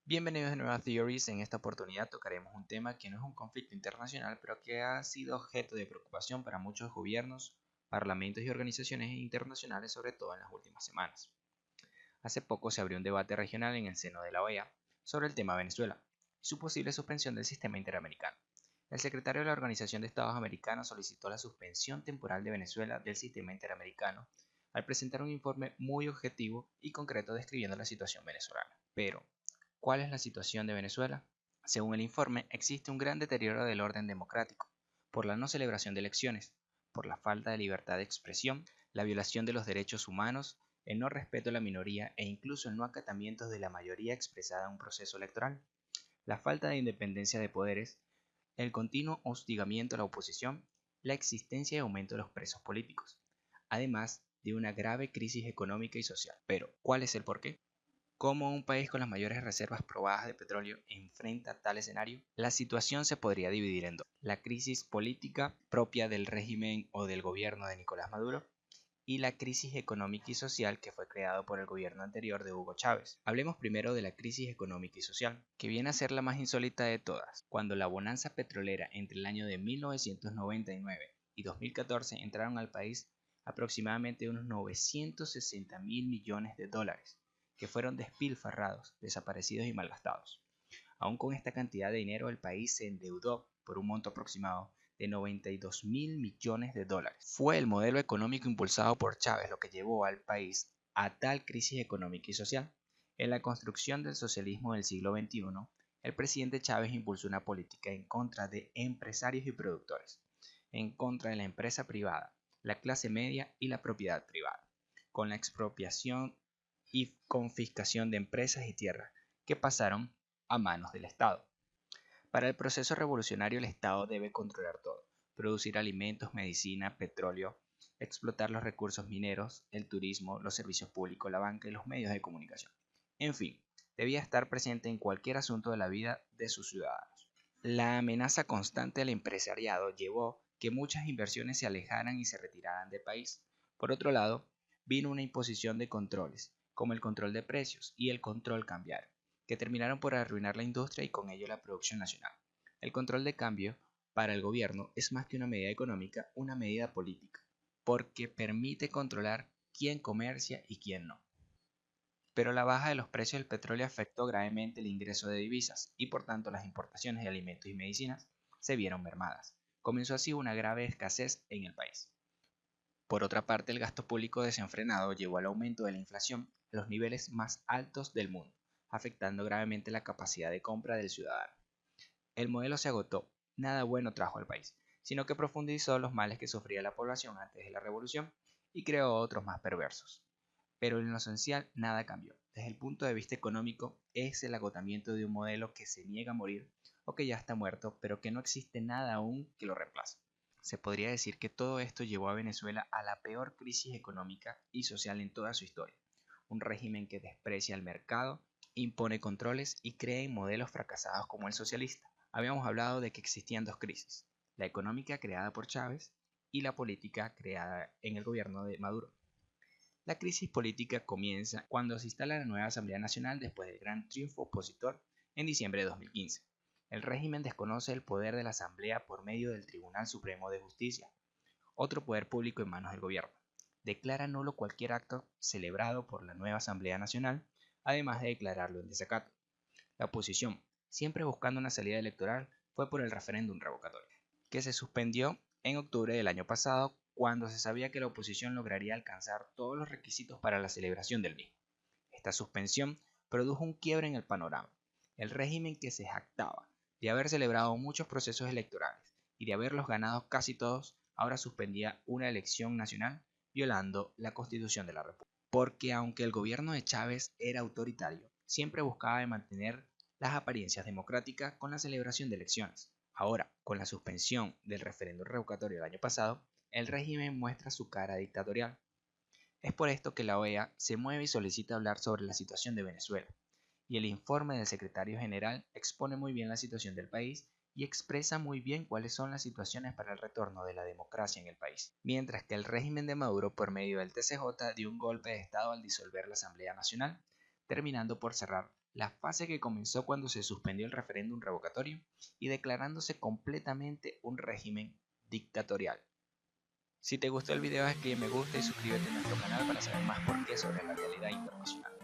Bienvenidos de nuevo a Theories. En esta oportunidad tocaremos un tema que no es un conflicto internacional, pero que ha sido objeto de preocupación para muchos gobiernos, parlamentos y organizaciones internacionales, sobre todo en las últimas semanas. Hace poco se abrió un debate regional en el seno de la OEA sobre el tema Venezuela y su posible suspensión del sistema interamericano. El secretario de la Organización de Estados Americanos solicitó la suspensión temporal de Venezuela del sistema interamericano al presentar un informe muy objetivo y concreto describiendo la situación venezolana. Pero, ¿cuál es la situación de Venezuela? Según el informe, existe un gran deterioro del orden democrático, por la no celebración de elecciones, por la falta de libertad de expresión, la violación de los derechos humanos, el no respeto a la minoría e incluso el no acatamiento de la mayoría expresada en un proceso electoral, la falta de independencia de poderes, el continuo hostigamiento a la oposición, la existencia y aumento de los presos políticos, además de una grave crisis económica y social. Pero, ¿cuál es el porqué? ¿Cómo un país con las mayores reservas probadas de petróleo enfrenta tal escenario? La situación se podría dividir en dos: la crisis política propia del régimen o del gobierno de Nicolás Maduro y la crisis económica y social que fue creado por el gobierno anterior de Hugo Chávez. Hablemos primero de la crisis económica y social, que viene a ser la más insólita de todas. Cuando la bonanza petrolera entre el año de 1999 y 2014 entraron al país aproximadamente unos 960 mil millones de dólares, que fueron despilfarrados, desaparecidos y malgastados. Aún con esta cantidad de dinero, el país se endeudó por un monto aproximado de 92 mil millones de dólares. Fue el modelo económico impulsado por Chávez lo que llevó al país a tal crisis económica y social. En la construcción del socialismo del siglo XXI, el presidente Chávez impulsó una política en contra de empresarios y productores, en contra de la empresa privada, la clase media y la propiedad privada, con la expropiación y confiscación de empresas y tierras que pasaron a manos del Estado. Para el proceso revolucionario el Estado debe controlar todo: producir alimentos, medicina, petróleo, explotar los recursos mineros, el turismo, los servicios públicos, la banca y los medios de comunicación. En fin, debía estar presente en cualquier asunto de la vida de sus ciudadanos. La amenaza constante del empresariado llevó que muchas inversiones se alejaran y se retiraran del país. Por otro lado, vino una imposición de controles, como el control de precios y el control cambiario, que terminaron por arruinar la industria y con ello la producción nacional. El control de cambio para el gobierno es más que una medida económica, una medida política, porque permite controlar quién comercia y quién no. Pero la baja de los precios del petróleo afectó gravemente el ingreso de divisas y por tanto las importaciones de alimentos y medicinas se vieron mermadas. Comenzó así una grave escasez en el país. Por otra parte, el gasto público desenfrenado llevó al aumento de la inflación a los niveles más altos del mundo, afectando gravemente la capacidad de compra del ciudadano. El modelo se agotó, nada bueno trajo al país, sino que profundizó los males que sufría la población antes de la revolución y creó otros más perversos. Pero en lo esencial nada cambió. Desde el punto de vista económico, es el agotamiento de un modelo que se niega a morir o que ya está muerto, pero que no existe nada aún que lo reemplace. Se podría decir que todo esto llevó a Venezuela a la peor crisis económica y social en toda su historia. Un régimen que desprecia el mercado, impone controles y crea en modelos fracasados como el socialista. Habíamos hablado de que existían dos crisis: la económica creada por Chávez y la política creada en el gobierno de Maduro. La crisis política comienza cuando se instala la nueva Asamblea Nacional después del gran triunfo opositor en diciembre de 2015. El régimen desconoce el poder de la Asamblea por medio del Tribunal Supremo de Justicia, otro poder público en manos del gobierno. Declara nulo cualquier acto celebrado por la nueva Asamblea Nacional, además de declararlo en desacato. La oposición, siempre buscando una salida electoral, fue por el referéndum revocatorio, que se suspendió en octubre del año pasado, cuando se sabía que la oposición lograría alcanzar todos los requisitos para la celebración del mismo. Esta suspensión produjo un quiebre en el panorama. El régimen, que se jactaba de haber celebrado muchos procesos electorales y de haberlos ganado casi todos, ahora suspendía una elección nacional, violando la Constitución de la República. Porque aunque el gobierno de Chávez era autoritario, siempre buscaba mantener las apariencias democráticas con la celebración de elecciones. Ahora, con la suspensión del referéndum revocatorio del año pasado, el régimen muestra su cara dictatorial. Es por esto que la OEA se mueve y solicita hablar sobre la situación de Venezuela, y el informe del secretario general expone muy bien la situación del país y expresa muy bien cuáles son las situaciones para el retorno de la democracia en el país, mientras que el régimen de Maduro, por medio del TCJ, dio un golpe de Estado al disolver la Asamblea Nacional, terminando por cerrar la fase que comenzó cuando se suspendió el referéndum revocatorio y declarándose completamente un régimen dictatorial. Si te gustó el video, escribe me gusta y suscríbete a nuestro canal para saber más por qué sobre la realidad internacional.